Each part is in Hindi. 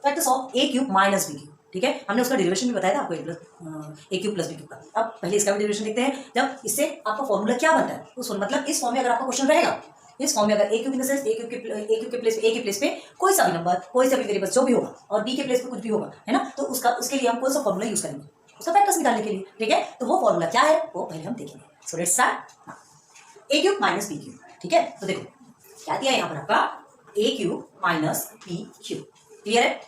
Factors of a cube minus b cube, ठीक है। हमने उसका डेरिवेशन भी बताया था आपको, a cube plus b cube का। अब पहले इसका भी डेरिवेशन देखते हैं। जब इससे आपका फॉर्मूला क्या बनता है, उस मतलब इस फॉर्म में अगर आपका क्वेश्चन रहेगा, इस फॉर्म में अगर a cube in the sense a cube के प्लेस पे कोई सा भी नंबर, कोई सा भी वेरिएबल जो भी होगा, और बी के प्लेस पे कुछ भी होगा, है ना, तो उसके लिए हम कौन सा फॉर्मूला यूज करेंगे, उसका फैक्टर्स निकालने के लिए, ठीक है। तो वो फॉर्मूला क्या है वो पहले हम देखेंगे। So let's start. A cube minus b cube, ठीक है। तो देखो क्या दिया है यहाँ पर आपका, a cube minus b cube, clear है।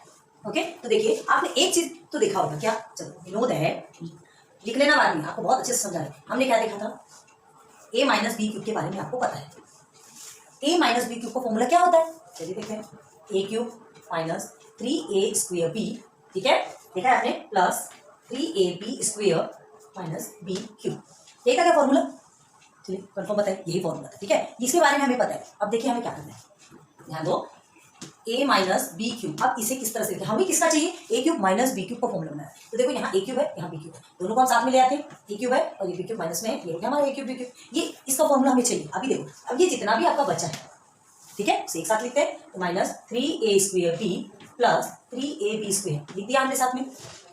ओके, तो देखिए आपने एक चीज तो देखा होगा, क्या, चलो विनोद है, लिख लेना बाद में, आपको बहुत अच्छे से समझा है। हमने क्या देखा था, ए माइनस बी क्यूब के बारे में आपको पता है। ए माइनस बी क्यूब का फॉर्मूला क्या होता है, चलिए देखते हैं। A cube minus 3a square b, ठीक है, देखा है आपने, plus 3ab square minus b cube, एक क्या फॉर्मूला, चलिए कंफर्म बताइए, यही फॉर्मूला था, ठीक है। इसके बारे में हमें पता है। अब देखिए हमें क्या करना है, ध्यान दो, ए माइनस बी क्यूब, अब इसे किस तरह से लिखें, हमें किसका चाहिए, ए क्यूब माइनस बी क्यूब का फॉर्मूला बनाना है। तो देखो यहाँ ए क्यूब है, यहाँ बी क्यूब है, दोनों को हम साथ में ले आते हैं, ए क्यूब है और ये बी क्यूब माइनस में है, ये हो गया हमारा ए क्यूब बी क्यूब, ये इसका फॉर्मूला हमें चाहिए। अभी देखो, अब ये जितना भी आपका बचा है, ठीक है, एक साथ लिखते हैं, तो minus 3a square b plus 3ab square लिख दिया हमने साथ में।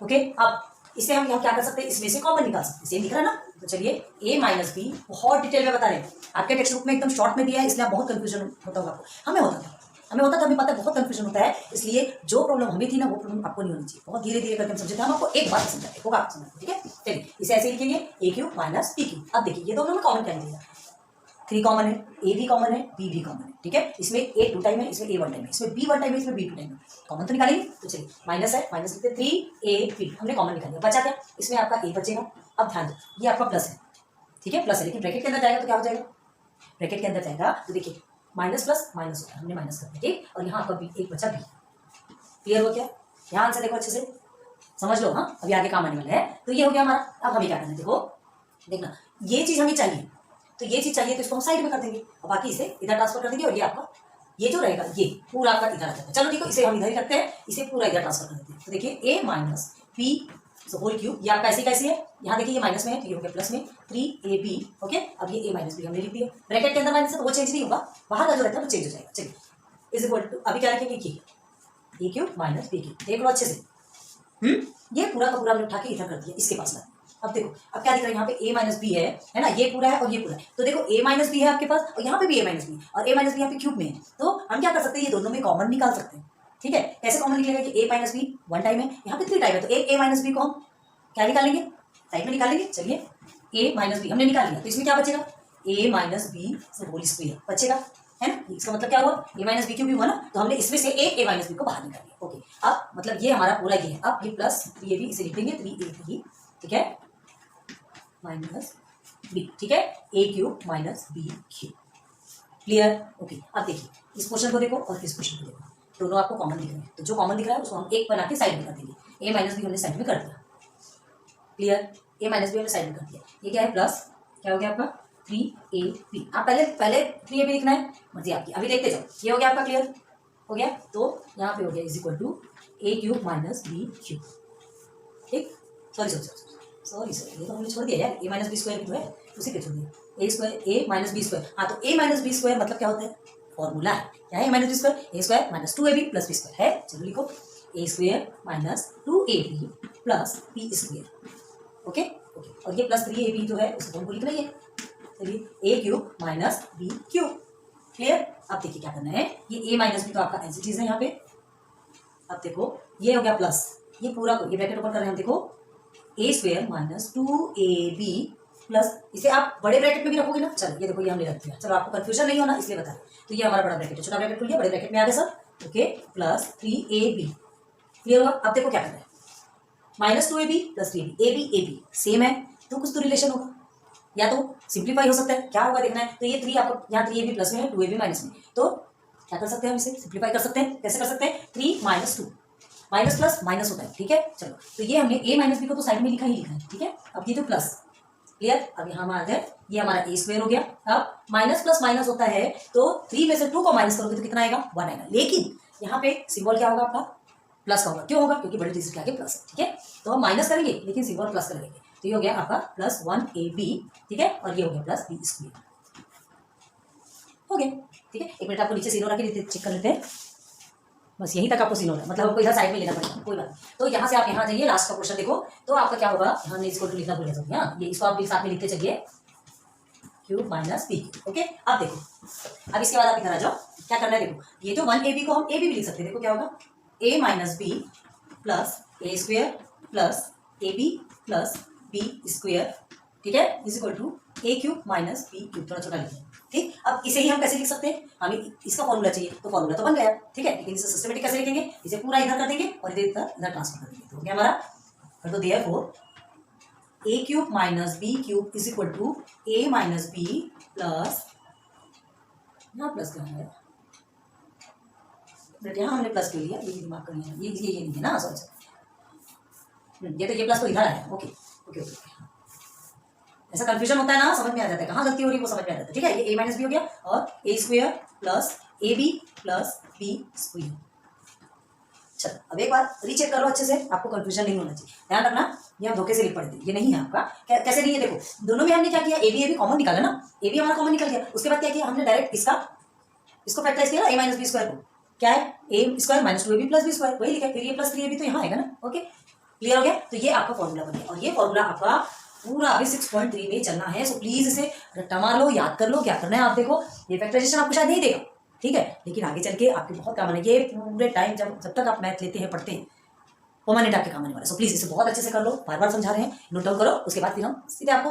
ओके, अब इसे हम यहाँ क्या कर सकते हैं, इसमें से कॉमन निकाल सकते हैं, सेम दिख रहा है ना। तो चलिए a माइनस बी, बहुत डिटेल में बता रहे हैं, आपके टेक्स्ट बुक में एकदम शॉर्ट में दिया है, इसलिए बहुत कंफ्यूजन होता होगा आपको, हमें होता था, हमें पता है बहुत कंफ्यूजन होता है, इसलिए जो प्रॉब्लम हमें थी ना वो प्रॉब्लम आपको नहीं होनी चाहिए। बहुत धीरे धीरे करके हम समझे थे, हम आपको एक बात समझाते होगा, आप समझ, ठीक है। चलिए इसे ऐसे लिखेंगे, ए क्यूब माइनस बी क्यूब। अब देखिए ये दोनों में कॉमन क्या लिया, 3 कॉमन है, ए भी कॉमन है, बी भी कॉमन है, ठीक है। इसमें ए 2 टाइम है, इसमें ए 1 टाइम है, इसमें बी 1 टाइम है, इसमें बी 2 टाइम है, कॉमन तो निकालेंगे। तो चलिए माइनस है, माइनस लिखते 3ab, हमने कॉमन निकाल दिया, बचा क्या, इसमें आपका ए बचेगा। अब ध्यान दो, ये आपका प्लस है, ठीक है, प्लस है, लेकिन ब्रैकेट के अंदर जाएगा तो क्या हो जाएगा, ब्रैकेट के अंदर जाएगा तो देखिए माइनस प्लस माइनस होता है, हमने माइनस कर दिया, ठीक। और यहाँ आपका बी, एक बचा बी, क्लियर हो गया, ध्यान से देखो, अच्छे से समझ लो, हाँ अभी आगे काम आने वाला है। तो ये हो गया हमारा। अब हमें क्या करना है, देखो देखना, ये चीज हमें चाहिए, तो ये चीज चाहिए तो इसको हम साइड में कर देंगे, और बाकी इसे इधर ट्रांसफर कर देंगे, और ये आपका ये जो रहेगा ये पूरा आपका इधर आ जाएगा। चलो ठीक है, इसे हम इधर ही रखते हैं, इसे पूरा इधर ट्रांसफर कर देते हैं। तो देखिए a minus b whole cube, ये आपका ऐसे कैसी है, यहाँ देखिए ये माइनस में है, तो ये हो गया प्लस में 3ab। ओके, अब ये a माइनस बी हमने लिख दिया, ब्रैकेट के अंदर माइनस है तो वो चेंज नहीं होगा, बाहर का जो रहता है वो चेंज हो जाएगा। चलिए इज इक्वल टू, अभी क्या लिखेंगे, ये a cube minus b cube, देख लो अच्छे से, ये पूरा का पूरा हमने उठा के इधर कर दिया, इसके पास ला। अब देखो अब क्या दिख रहा है, यहाँ पे a माइनस बी है ना, ये पूरा है और ये पूरा है, तो देखो a माइनस बी है आपके पास, और यहाँ पे भी a माइनस बी, और a माइनस बी यहाँ पे क्यूब में है, तो हम क्या कर सकते हैं, ये दोनों में कॉमन निकाल सकते हैं, ठीक है। कैसे कॉमन निकलेगा कि a माइनस बी 1 टाइम है, यहाँ पे 3 टाइम है, तो एक a माइनस बी को हम क्या निकालेंगे, साइड में निकालेंगे। चलिए a माइनस बी हमने निकाल लिया, तो इसमें क्या बचेगा, a minus b whole square बचेगा, है ना। इसका मतलब क्या हुआ, a माइनस बी क्यूब भी हुआ ना, तो हमने इसमें से एक a माइनस बी को बाहर निकाल लिया। ओके, अब मतलब ये हमारा पूरा ये है। अब ये प्लस 3ab, इसे लिख देंगे 3ab, ठीक है, माइनस बी, ठीक है, a cube minus b cube, clear. Okay, अब देखिए इस क्वेश्चन को देखो और इस क्वेश्चन को देखो, दोनों आपको कॉमन दिख रहे हैं, तो जो कॉमन दिख रहा है उसको हम एक बना के साइड में कर देंगे। ए माइनस बी हमने साइड में कर दिया, क्लियर, ए माइनस बी हमने साइड में कर दिया। ये क्या है, प्लस क्या हो गया आपका 3ab। आप पहले 3ab लिखना है, मर्जी आपकी, अभी देखते जाओ। ये हो गया आपका, क्लियर हो गया, तो यहाँ पे हो गया is equal to a cube minus b cube, ठीक। सॉरी ये तो हमने छोड़ दिया यार, ए माइनस बी स्क्वायर जो है उसी पे छोड़ दिया, ए स्क्वायर ए माइनस बी स्क्वायर। हाँ, तो ए माइनस बी स्क्वायर मतलब क्या होता है, फॉर्मूला है, क्या है a minus b square, a square minus 2ab plus b square है। चलो लिखो, a square minus 2ab plus b square. Okay okay, और ये प्लस 3ab जो है उसको हमको लिखना ही है। चलिए a cube minus b cube, clear. अब देखिए क्या करना है, ये ए माइनस बी तो आपका ऐसी चीज है यहाँ पे। अब देखो ये हो गया प्लस, ये पूरा को ये ब्रैकेट ओपन कर रहे हैं हम, देखो ए स्क्वायर माइनस 2ab प्लस, इसे आप बड़े ब्रैकेट में भी रखोगे ना। चलो ये देखो ये हमने रख दिया, चलो आपको कंफ्यूजन नहीं होना इसलिए बता, तो ये हमारा बड़ा ब्रैकेट है, छोटा ब्रैकेट खुल गया, बड़े ब्रैकेट में आ गया सब। ओके, प्लस 3ab, क्लियर हुआ। अब देखो क्या करना है, minus 2ab plus 3ab, ab same है तो कुछ तो रिलेशन होगा, या तो सिंप्लीफाई हो सकता है, क्या होगा देखना है। तो ये 3 आपको यहाँ 3ab प्लस में है, 2ab माइनस में, तो क्या कर सकते हैं हम इसे सिंप्लीफाई कर सकते हैं। कैसे कर सकते हैं, 3 माइनस 2, माइनस प्लस माइनस होता है, ठीक है। चलो तो ये हमने a माइनस बी को तो साइड में लिखा ही लिखा है, ठीक है। अब ये तो प्लस, क्लियर। अब यहाँ आ गए, ये हमारा ए स्क्वायर हो गया। अब माइनस प्लस माइनस होता है, तो 3 में से 2 को माइनस करोगे तो कितना आएगा, 1 आएगा। लेकिन यहाँ पे सिंबल क्या होगा आपका, प्लस का होगा। क्यों होगा, क्योंकि बड़े डिजिट के आगे प्लस है, ठीक है। तो हम माइनस करेंगे लेकिन सिंबल प्लस करेंगे, तो ये हो गया आपका प्लस 1ab, ठीक है, और ये हो गया प्लस बी स्क्वायर, हो गया, ठीक है। एक मिनट आपको नीचे जीरो रख के चेक कर लेते हैं। बस यहीं तक आपको सीन हो रहा है, मतलब आपको इधर साइड में लेना पड़ेगा, कोई बात नहीं। तो यहाँ से आप यहाँ जाइए, लास्ट का क्वेश्चन देखो, तो आपका क्या होगा, यहाँ नहीं इसको लिखना भूल गया, हाँ ये इसको आप भी साथ में लिखते चलिए, क्यूब माइनस बी। ओके, अब देखो, अब इसके बाद आप इधर आ जाओ, क्या करना है देखो, ये जो 1ab को हम ए भी लिख सकते हैं, देखो क्या होगा, a minus b plus a square plus a b plus b square, ठीक है, is equal to a cube minus b cube, थोड़ा छोटा लिखें, ठीक। अब इसे ही हम कैसे लिख सकते हैं, हमें इसका फॉर्मूला चाहिए, तो फॉर्मूला तो बन गया, ठीक है, लेकिन इसे सिस्टमेटिक कैसे लिखेंगे, इसे पूरा इधर कर देंगे और इधर ट्रांसफर कर देंगे, तो क्या हमारा, तो therefore a cube minus b cube is equal to a minus b plus, यहाँ प्लस क्या है, बट यहाँ हमने प्लस क्यों लिया, ये दिमाग कर लिया, ये नहीं है ना, सॉरी ये तो ये प्लस तो इधर आया, ओके ओके ओके, ऐसा कंफ्यूजन होता है ना, समझ में आ जाता है कहाँ गलती हो रही है, वो समझ में आ जाता है, ठीक है। ये a माइनस बी हो गया और a square plus a b plus b square. चलो अब एक बार रीचेक कर लो अच्छे से, आपको कंफ्यूजन नहीं होना चाहिए, ध्यान रखना, ये हम धोखे से लिख पड़े थे, ये नहीं है आपका, कैसे नहीं है, देखो दोनों में हमने क्या किया, ए बी कॉमन निकाला ना, ए बी हमारा कॉमन निकल गया, उसके बाद क्या किया हमने, डायरेक्ट इसको फैक्टराइज किया ए माइनस बी स्क्वायर को, क्या है a square minus 2ab plus b square, वही लिखा है, फिर ये प्लस 3ab तो यहाँ आएगा ना, ओके क्लियर हो गया। तो ये आपका फॉर्मूला बन गया, और ये फॉर्मूला आपका पूरा अभी 6.3 में चलना है, सो प्लीज इसे रट्टा मार लो, याद कर लो क्या करना है। आप देखो ये फैक्टराइजेशन आपको शायद नहीं देगा, ठीक है, लेकिन आगे चल के आपके बहुत काम आने, ये पूरे टाइम जब तक आप मैथ लेते हैं पढ़ते हैं परमानेंट आपके काम आने वाला है। सो प्लीज इसे बहुत अच्छे से कर लो, बार बार समझा रहे हैं, नोट डाउन करो, उसके बाद फिर हम सीधे आपको